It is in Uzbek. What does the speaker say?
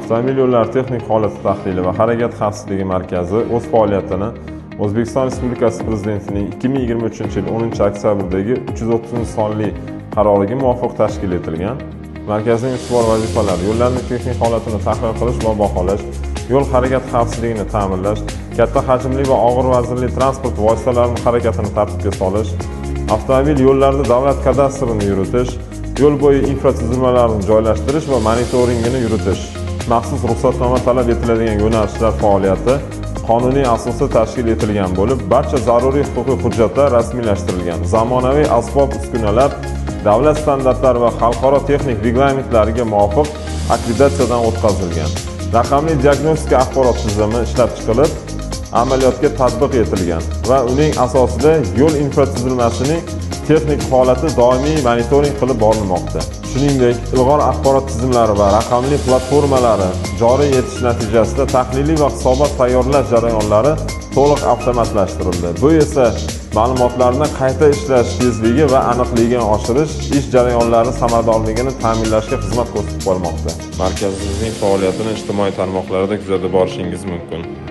Avtomobil yo'llari texnik holati tahlili va harakat xavfsizligi markazi o'z faoliyatini O'zbekiston Respublikasi Prezidentining 2023-yil 10-oktyabrdagi 330-sonli qaroriga muvofiq tashkil etilgan. Markazning ustuvor vazifalari yo'llarning texnik holatini tahlil qilish va baholash, yo'l harakat xavfsizligini ta'minlash, katta hajmli va og'ir vaznli transport vositalarining harakatini tartibga solish, avtomobil yo'llarida davlat kadastrini yuritish, yo'l bo'yi infratuzilmalarini joylashtirish va monitoringini yuritish, maxsus ruxsatnoma talab etiladigan yo'nalishlar faoliyati qonuniy asosda tashkil etilgan bo'lib, barcha zaruriy huquqiy hujjatlar rasmiylashtirilgan. Zamonaviy asbob-uskunalar davlat standartlari va xalqaro texnik reglamentlariga muvofiq akkreditatsiyadan o'tkazilgan. Raqamli diagnostika axborot tizimi ishlab chiqilib, amaliyotga tatbiq etilgan va uning asosida yo'l infratuzilmasining texnik holati doimiy monitoring qilib borilmoqda. Shuningdek, ilg'or axborot tizimlari va raqamli platformalari joriy etish natijasida tahliliy va hisobot tayyorlash jarayonlari to'liq avtomatlashtirildi. Bu esa ma'lumotlarni qayta ishlash tezligi va aniqligini oshirish, ish jarayonlari samaradorligini ta'minlashga xizmat ko'rsatib qolmoqda. Markazimizning faoliyatini ijtimoiy tarmoqlarda kuzatib borishingiz mumkin.